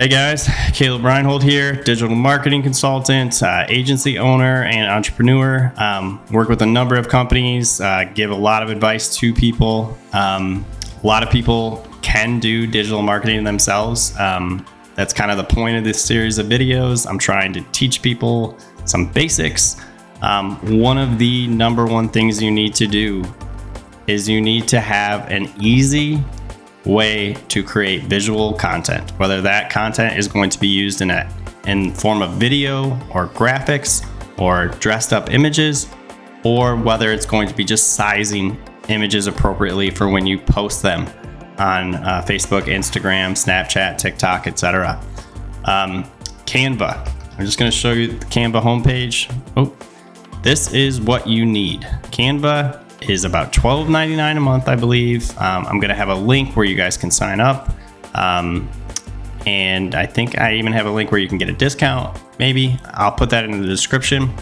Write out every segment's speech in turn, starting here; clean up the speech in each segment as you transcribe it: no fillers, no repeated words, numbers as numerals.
Hey guys, Caleb Reinhold here, digital marketing consultant, agency owner, and entrepreneur. Work with a number of companies, give a lot of advice to people. A lot of people can do digital marketing themselves. That's kind of the point of this series of videos. I'm trying to teach people some basics. One of the number one things you need to do is you need to have an easy way to create visual content, whether that content is going to be used in form of video or graphics or dressed up images, or whether it's going to be just sizing images appropriately for when you post them on Facebook, Instagram, Snapchat, TikTok, etc. Canva. I'm just going to show you the Canva homepage. This is what you need. Canva is about $12.99 a month, I believe. I'm going to have a link where you guys can sign up. And I think I even have a link where you can get a discount. Maybe I'll put that in the description.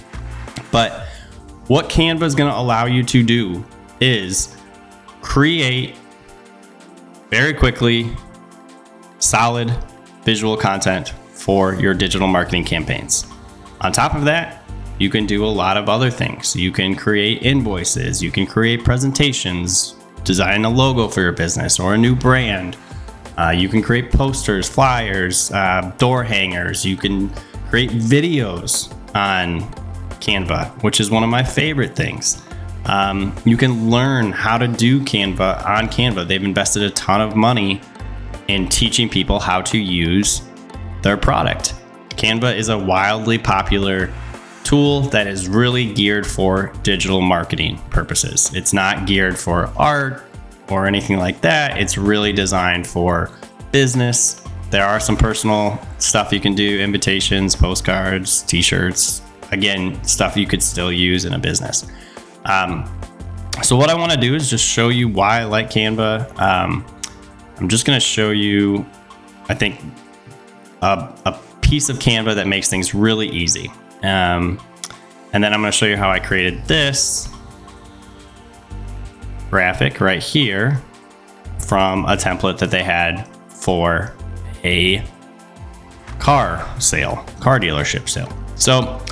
But what Canva is going to allow you to do is create very quickly solid visual content for your digital marketing campaigns. On top of that, you can do a lot of other things. You can create invoices, you can create presentations, design a logo for your business or a new brand. You can create posters, flyers, door hangers. You can create videos on Canva, which is one of my favorite things. You can learn how to do Canva on Canva. They've invested a ton of money in teaching people how to use their product. Canva is a wildly popular tool that is really geared for digital marketing purposes. It's not geared for art or anything like that. It's really designed for business. There are some personal stuff you can do, invitations, postcards, t-shirts, again, stuff you could still use in a business. So what I want to do is just show you why I like Canva. I'm just going to show you, I think, a piece of Canva that makes things really easy. And then I'm going to show you how I created this graphic right here from a template that they had for a car dealership sale. So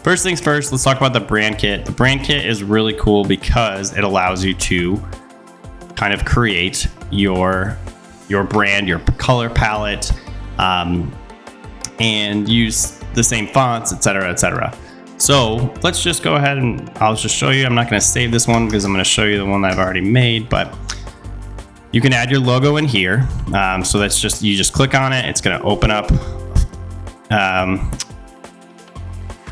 first things first, let's talk about the brand kit. The brand kit is really cool because it allows you to kind of create your brand, your color palette, and use the same fonts, etc., etc. So let's just go ahead and I'll just show you. I'm not going to save this one because I'm going to show you the one that I've already made, but you can add your logo in here. So that's just, you just click on it. It's going to open up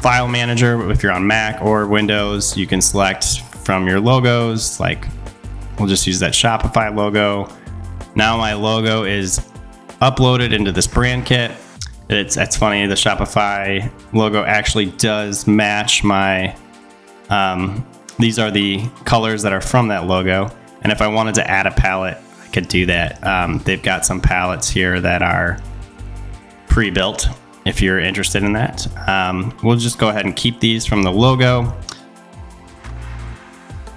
File Manager. If you're on Mac or Windows, you can select from your logos. Like we'll just use that Shopify logo. Now my logo is uploaded into this brand kit. It's funny, the Shopify logo actually does match my, these are the colors that are from that logo. And if I wanted to add a palette, I could do that. They've got some palettes here that are pre-built if you're interested in that. We'll just go ahead and keep these from the logo.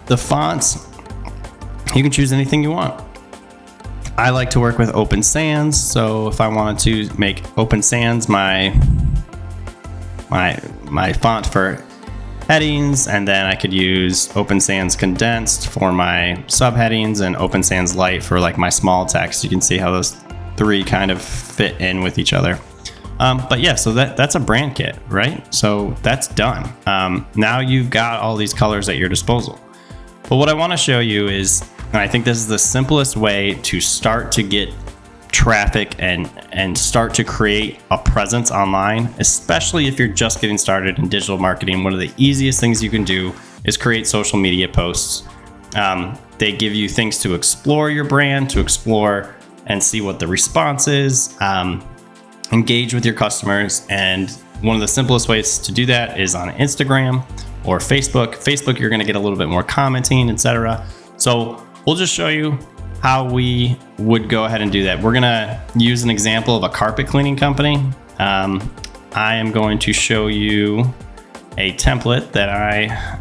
The fonts, you can choose anything you want. I like to work with Open Sans, so if I wanted to make Open Sans my font for headings, and then I could use Open Sans Condensed for my subheadings and Open Sans Light for like my small text. You can see how those three kind of fit in with each other. But yeah, so that's a brand kit, right? So that's done. Now you've got all these colors at your disposal. But what I want to show you is, and I think this is the simplest way to start to get traffic and start to create a presence online, especially if you're just getting started in digital marketing. One of the easiest things you can do is create social media posts. They give you things to explore your brand, to explore and see what the response is, engage with your customers. And one of the simplest ways to do that is on Instagram or Facebook. Facebook, you're going to get a little bit more commenting, etc. So we'll just show you how we would go ahead and do that. We're going to use an example of a carpet cleaning company. I am going to show you a template that I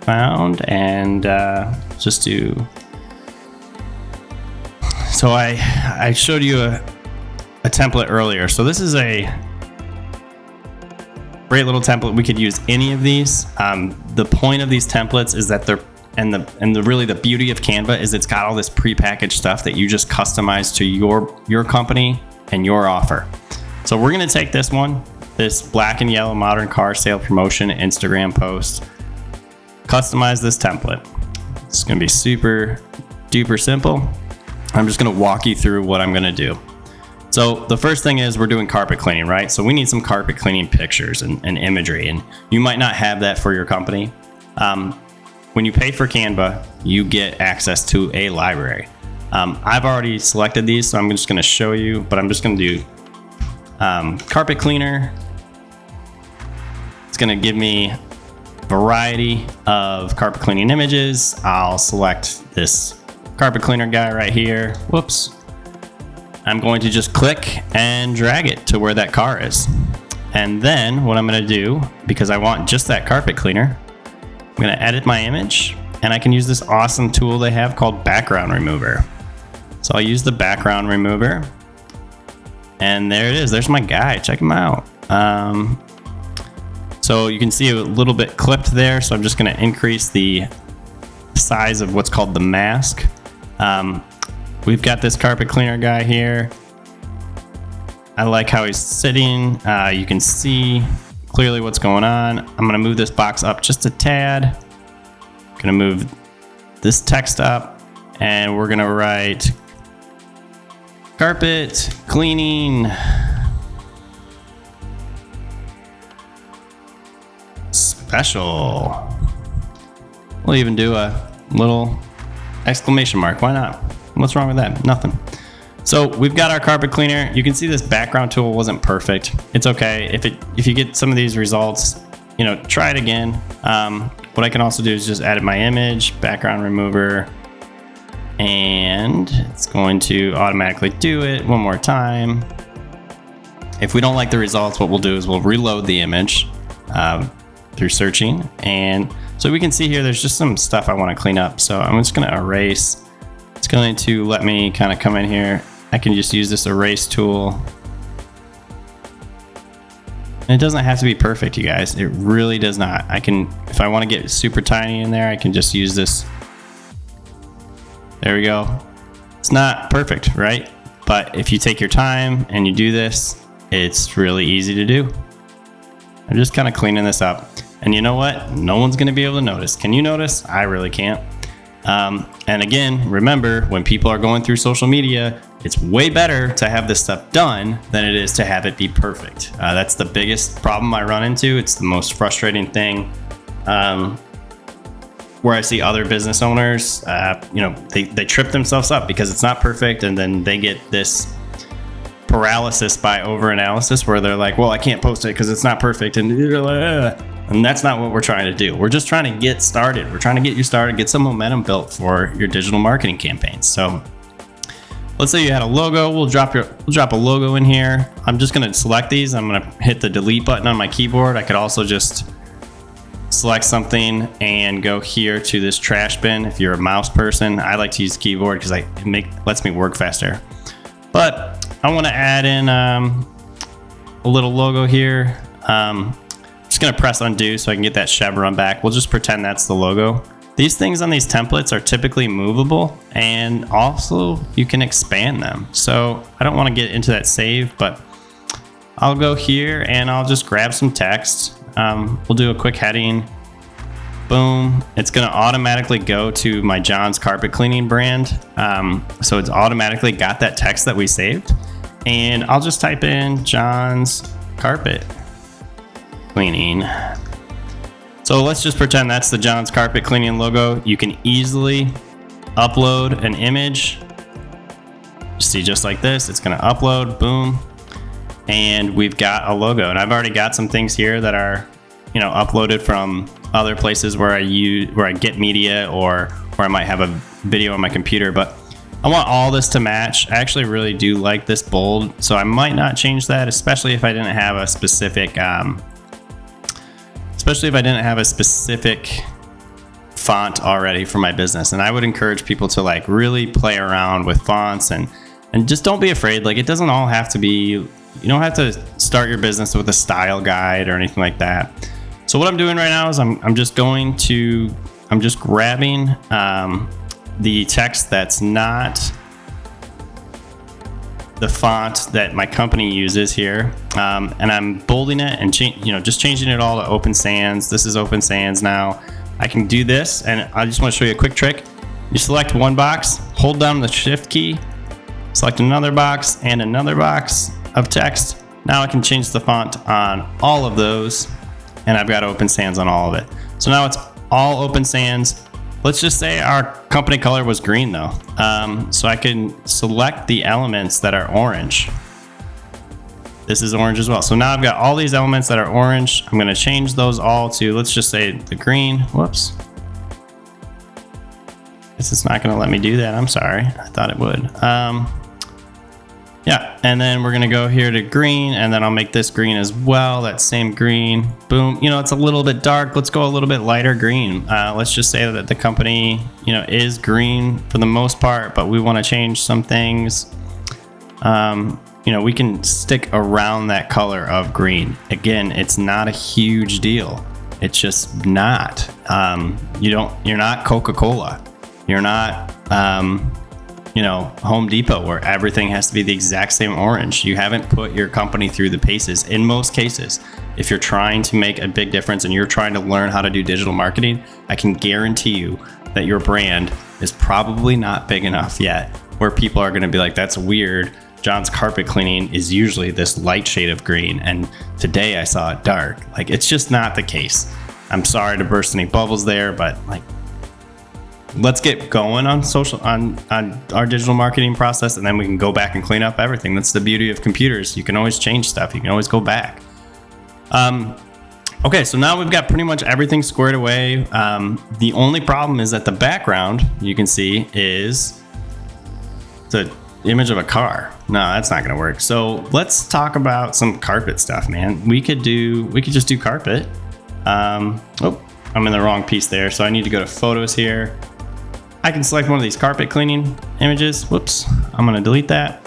found and just do. So I showed you a a template earlier. So this is a great little template. We could use any of these. The point of these templates is that they're really the beauty of Canva is it's got all this prepackaged stuff that you just customize to your company and your offer. So we're going to take this one, this black and yellow modern car sale promotion Instagram post, customize this template. It's going to be super duper simple. I'm just going to walk you through what I'm going to do. So the first thing is we're doing carpet cleaning, right? So we need some carpet cleaning pictures and imagery, and you might not have that for your company. When you pay for Canva, you get access to a library. I've already selected these, so I'm just going to show you, but I'm just going to do carpet cleaner. It's going to give me a variety of carpet cleaning images. I'll select this carpet cleaner guy right here. Whoops. I'm going to just click and drag it to where that car is. And then what I'm going to do, because I want just that carpet cleaner, I'm going to edit my image, and I can use this awesome tool they have called background remover. So I'll use the background remover, and there it is. There's my guy. Check him out. So you can see a little bit clipped there. So I'm just going to increase the size of what's called the mask. We've got this carpet cleaner guy here. I like how he's sitting. You can see clearly what's going on. I'm going to move this box up just a tad. I'm going to move this text up, and we're going to write carpet cleaning special. We'll even do a little exclamation mark. Why not? What's wrong with that? Nothing. So we've got our carpet cleaner. You can see this background tool wasn't perfect. It's okay. If you get some of these results, try it again. What I can also do is just edit my image, background remover, and it's going to automatically do it one more time. If we don't like the results, what we'll do is we'll reload the image through searching. And so we can see here, there's just some stuff I want to clean up. So I'm just going to erase. It's going to let me kind of come in here. I can just use this erase tool. And it doesn't have to be perfect, you guys. It really does not. If I want to get super tiny in there, I can just use this. There we go. It's not perfect, right? But if you take your time and you do this, it's really easy to do. I'm just kind of cleaning this up. And you know what? No one's going to be able to notice. Can you notice? I really can't. And again, remember, when people are going through social media, it's way better to have this stuff done than it is to have it be perfect. That's the biggest problem I run into. It's the most frustrating thing. Where I see other business owners, they trip themselves up because it's not perfect, and then they get this paralysis by over-analysis where they're like, well, I can't post it because it's not perfect, and you're like, ugh. And that's not what we're trying to do. We're just trying to get started. We're trying to get you started, get some momentum built for your digital marketing campaigns. So let's say you had a logo. We'll drop a logo in here. I'm just going to select these. I'm going to hit the delete button on my keyboard. I could also just select something and go here to this trash bin. If you're a mouse person, I like to use keyboard because it lets me work faster. But I want to add in a little logo here. Just going to press undo so I can get that chevron back. We'll just pretend that's the logo. These things on these templates are typically movable, and also you can expand them. So I don't want to get into that save, but I'll go here and I'll just grab some text. We'll do a quick heading. Boom. It's going to automatically go to my John's Carpet Cleaning brand. So it's automatically got that text that we saved. And I'll just type in John's Carpet Cleaning. So let's just pretend that's the John's Carpet Cleaning logo. You can easily upload an image. See, just like this, it's going to upload. Boom. And we've got a logo. And I've already got some things here that are, uploaded from other places where I get media, or where I might have a video on my computer. But I want all this to match. I actually really do like this bold, so I might not change that, especially if I didn't have a specific font already for my business. And I would encourage people to really play around with fonts and And just don't be afraid. Like, it doesn't all have to be, you don't have to start your business with a style guide or anything like that. So what I'm doing right now is I'm just grabbing the text that's not the font that my company uses here, and I'm bolding it and just changing it all to Open Sans. This is Open Sans now. I can do this, and I just want to show you a quick trick. You select one box, hold down the Shift key, select another box and another box of text. Now I can change the font on all of those, and I've got Open Sans on all of it. So now it's all Open Sans. Let's just say our company color was green though. So I can select the elements that are orange. This is orange as well. So now I've got all these elements that are orange. I'm gonna change those all to, let's just say the green. Whoops. This is not gonna let me do that. I'm sorry, I thought it would. Yeah, and then we're gonna go here to green, and then I'll make this green as well, that same green. Boom, it's a little bit dark. Let's go a little bit lighter green. Let's just say that the company, is green for the most part, but we wanna change some things. We can stick around that color of green. Again, it's not a huge deal. It's just not. You're not Coca-Cola. You're not, Home Depot, where everything has to be the exact same orange. You haven't put your company through the paces in most cases. If you're trying to make a big difference and you're trying to learn how to do digital marketing, I can guarantee you that your brand is probably not big enough yet where people are going to be like, that's weird. John's carpet cleaning is usually this light shade of green, and today I saw it dark. Like, it's just not the case. I'm sorry to burst any bubbles there, but let's get going on our digital marketing process, and then we can go back and clean up everything. That's the beauty of computers. You can always change stuff. You can always go back. Okay, so now we've got pretty much everything squared away. The only problem is that the background, you can see, is the image of a car. No, that's not gonna work. So let's talk about some carpet stuff, man. We could just do carpet. I'm in the wrong piece there, so I need to go to photos here. I can select one of these carpet cleaning images. Whoops, I'm gonna delete that.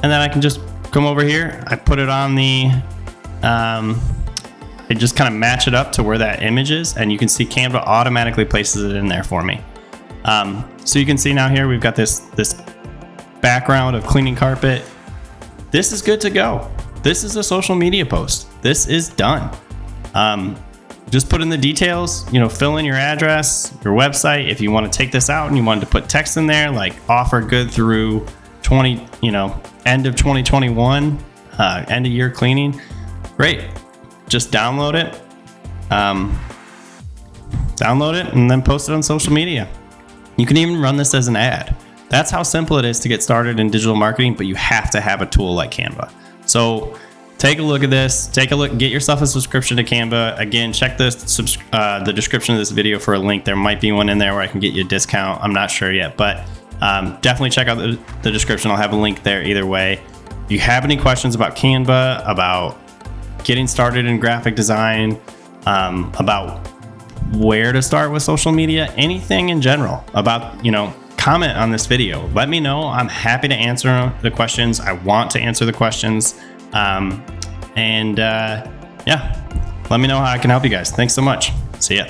And then I can just come over here. I put it on the, I just kind of match it up to where that image is, and you can see Canva automatically places it in there for me. So you can see now here, we've got this background of cleaning carpet. This is good to go. This is a social media post. This is done. Just put in the details, fill in your address, your website. If you want to take this out and you wanted to put text in there, like offer good through end of 2021, end of year cleaning, great. Just download it, and then post it on social media. You can even run this as an ad. That's how simple it is to get started in digital marketing, but you have to have a tool like Canva. So take a look at this. Take a look. Get yourself a subscription to Canva. Again, check the description of this video for a link. There might be one in there where I can get you a discount. I'm not sure yet, but definitely check out the description. I'll have a link there either way. If you have any questions about Canva, about getting started in graphic design, about where to start with social media, anything in general, about, comment on this video. Let me know. I'm happy to answer the questions. I want to answer the questions. Yeah, let me know how I can help you guys. Thanks so much. See ya.